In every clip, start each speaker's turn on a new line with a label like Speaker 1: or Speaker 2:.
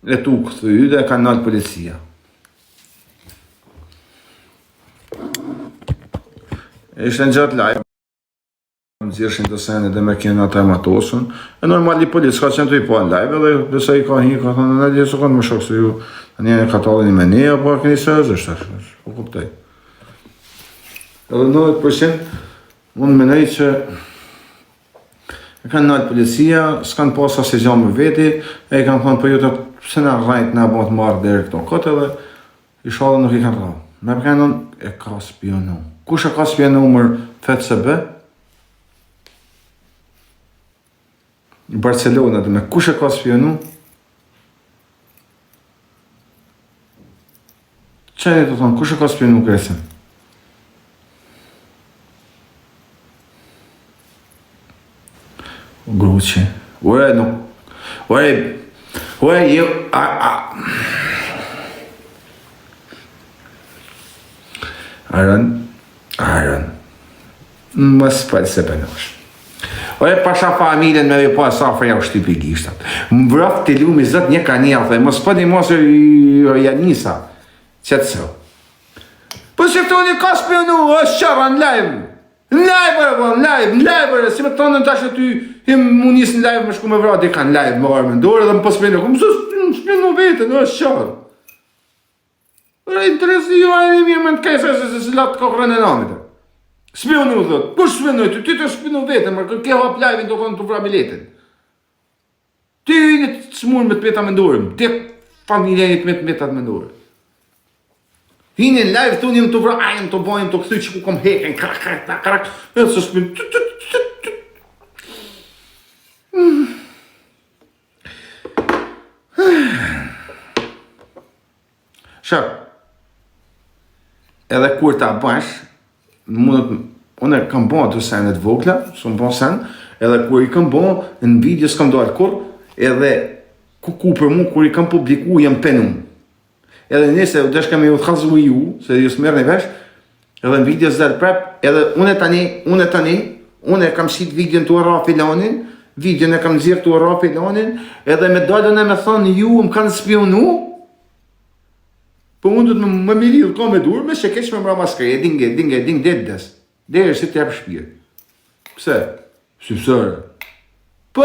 Speaker 1: e tu këthy dhe ka nalë policia. Ishte në gjatë live, më zirëshin të sene dhe me kena të ematosën, e normali policë ka qenë të i po në live, edhe besa i ka hi, ka thonë, në gjithë së kanë më shokë se ju, një ka talin i me një, apo këni sërëzë, po kuptaj. Edhe 90% unë menaj që e kanë nalë policia, s'kanë posa se gjamë me veti, e i kanë thonë për ju të pëse në rajtë në abon të marrë dhe këto këtë edhe, i shalë nuk i kanë rao. Me përkenon e ka spionu. Kush e ka spionu mërë FCB? Barcelona dhe me kush e ka spionu? Qeni të thonë, kush e ka spionu Gresin? Gruqi. Ure, nuk... Ure, ju... Aron. Mos pëllë se përnosh. Ore, pasha familjen me dhe po e safrja u shtypi gishtat. Më vraf të lumi zët një ka një, dhe mos pëllë një mos e janisa. Qëtë so. Po që këto një ka spionu, është qara në live. Në live, si me të tonë në tashë ty, mu njësë në live, më shku me vra, di ka në live, më arë me ndore, dhe më po spionu, më spionu vetën, është qara. Interesi ju a një mirë me në kajsa se latë kokrën e namit. Spionu, dhët. Kush spionu ty? Ty të spionu vetën, mërë ke hap live-in të konë të vra biletin. Ty një të smurë me të peta me ndorëm. Ti familjenit me të metat me ndorëm. Hini në live, thunë jem të vra, jem të bojmë të këthy që ku kom heken, krak, e të së spionu. Shërë. Edhe kur ta bash, unë e kam bo ato senet vogla, s'u bo sen, edhe kur i kam bo, në video s'kam do kur, edhe ku për mu, kur i kam publiku, jam penum. Edhe nëse u desh kam e u t'khazu i ju, se ju s'merë në vesh, edhe në video s'del prep, edhe unë e kam shit video në të ura filonin, video në kam zirë të ura filonin, edhe me dalën e me thonë ju më kanë spionu, po unë du të më mirilë ka me dur, me që keq me mra maskrej, ding des. Dere si të jepë shpirë. Pse? Si pësërë. Po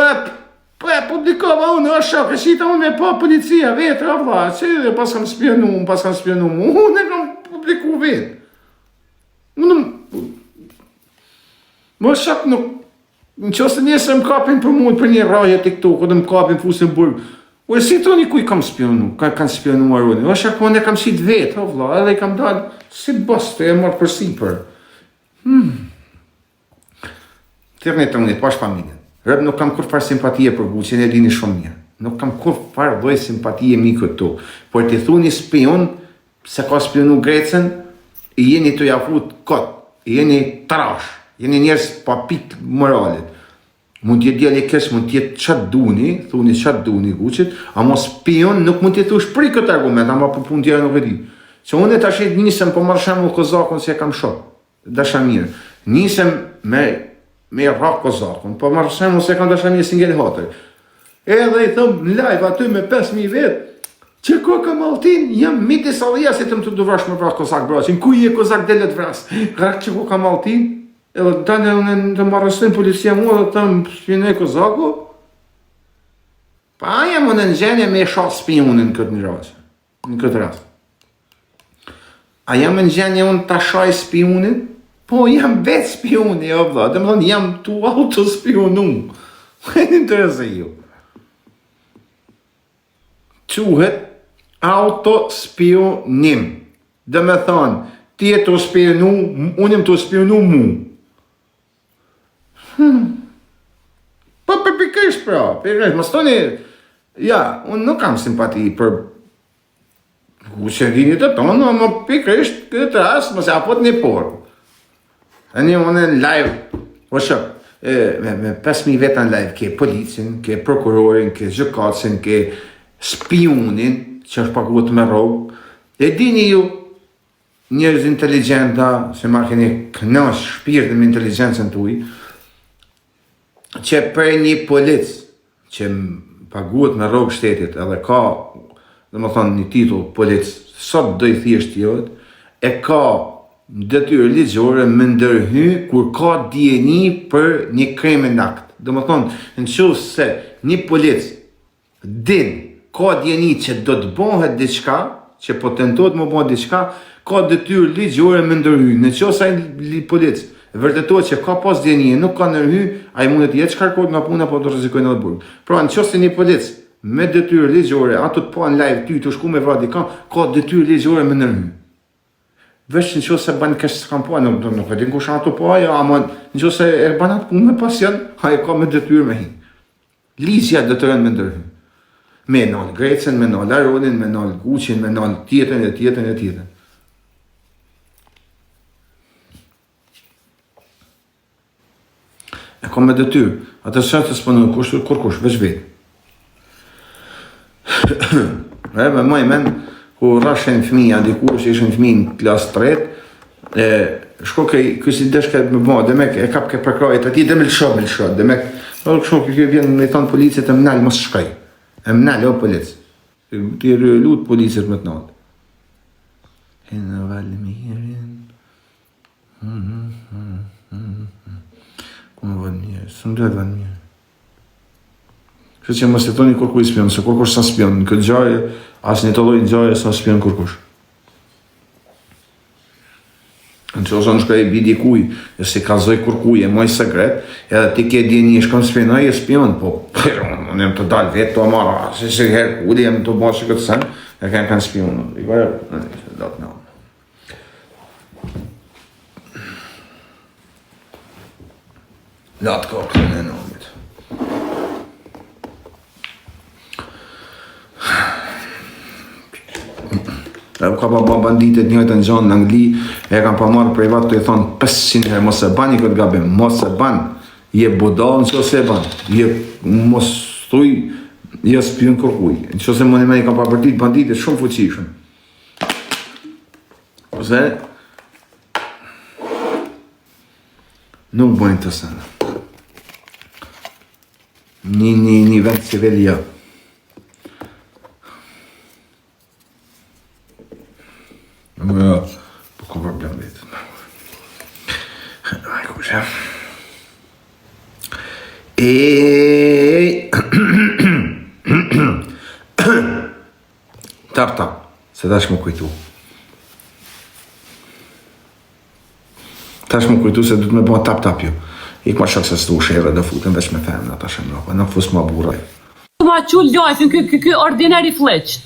Speaker 1: e publikova unë, është shokë, shita unë me pa policia vetë, avla, që dhe pas kam spionu mu, unë e kam publiku vetë. Unë, më shokë nuk, në qësë njëse më kapin për mund për një raje TikTok, dhe më kapin fusin burg. Ue si të një kuj kam spionu, kanë spionu maroni, o shak unë e kam shit vetë, o vla, edhe i kam dalë, si bëste, e marë për sipër. Tërë një pash familjen. Rëbë nuk kam kur farë simpatie për Guqin, e dini shumë mirë. Nuk kam kur farë doj simpatie mi këtu. Por t'i thu një spion, se ka spionu Grecën, i jeni të jafut këtë, i jeni trash, jeni njerës pa pik moralit. Mund t'jetë djali kesh, mund t'jetë qatë duni, thuni qatë duni Guqit, ama spion nuk mund t'jetë thush pri këtë argument, ama për pun tjera nuk e di. Që unë e të ashtë nisem për marrë shemull Kozakun si e kam shok, dasha mirë. Nisem me rak Kozakun, për marrë shemull si e kam dasha mirë si ngeli hatër. Edhe i thëmë në live aty me 5.000 vetë, që ko kam altin, jam miti salija si të më të duvrash me vrak Kozak braqin, ku je Kozak delet vras, krak që ko kam altin, edhe tani unë të marrëstin policia mua dhe të më spionej Kozaku, pa jam unë në gjenje me shat spionin në këtë rast. A jam në gjenje unë të shaj spionin? Po, jam vetë spioni, o vla, dhe më thonë, jam tu autospionu. E në interesë ju. Quhet autospionim. Dhe me thonë, ti e të spionu, unë jem të spionu mu. Po për pikërisht pra, më stoni, ja, unë nuk kam simpati për qëndinit e tonë, më pikërisht këtë ras, më se apot një porë. E një unë në live, o shok, me 5.000 veta në live, ke policin, ke prokurorin, ke gjykatësin, ke spionin, që është paguat me rogë, e dini ju, njerëz inteligenta, se ma keni kënash shpirtin me inteligencën të uj, që për një polic që paguat me rogë shtetit edhe ka dhe më thonë një titull polic, sot do I thjesht jot, e ka detyrë ligjore me ndërhy kur ka dijeni për një kriminal akt. Dhe më thonë, në qoftë se një polic din, ka dijeni që do të bëhet diçka, që po tentohet më bëhet diçka, ka detyrë ligjore me ndërhy. Në qoftë se ai polic vërtetohet që ka pas dijeni, nuk ka ndërhy, ai mund të jetë shkarkohet nga puna, po të rrezikojë në burg. Pra në qoftë se një polic me detyrë ligjore, ato të pa në live ty të shku me vrati ka detyrë ligjore me ndërhy. Veç në qoftë se bën kështë s'kam po, nuk e din kush ato po ajo, ama në qoftë se e bën atë punë me pasion, ai ka me detyrë me hi. Ligjja detyron me ndërhy. Me nal Grecën, me nal Aronin, me nal Guçin, me nal tjetën e tjetën e tjetën. E ka me detyrë. Atë çfarë të s'punon kurkush, veç vetë. Me moj men, ku rashen fëmija dikur, që ishen fëmijë në klasë 3, shko këj si deshke me bo, dhe me e kap ke përkrajt, ati dhe me lësho, dhe me kështu kjo vjen me thonë policit e mnal mos shkaj, e mnal o polic, ti lut policit me të natë. Hinë Valmirin, ku më Valmirë, së më duhet Valmirë. Që mos e thoni kurkuj spion, se kurkush sa spion, në këtë gjarje, asë një të lloj gjarje sa spion kurkush. Në që ose në shkaj e bidi kuj, e se kazoj kurkuj, e moj sekret, edhe ti ke djeni, shkam spionaj e spion, po, unë jem të dalë vetë, të amara, se herë kudi, jem të bashkë këtë sen, e kanë spion. I bërë, datë në. Latë kokën e nomit. E ka pa banditet njëjtë në gjonë në Angli, e kam pa marrë privat të I thonë 500 herë, mos e bani këtë gabim, mos e ban, je budal në qëse e ban, je mos thuj, je spion kërkuj, në qëse më një me I kam pa përdit banditet shumë fuqishëm. Ose, nuk bojnë të sene. Një vend civilja. Po ka problem vetë. Aj, kushe. Tap, se tash më kujtu. Tash më kujtu se du të me bëha tap ju. Ik ma shok se s'tu shere dhe futën veç me femna tash e mrapa, nuk fus ma buraj.
Speaker 2: Ma qu lojfin, kë ordinary fleq.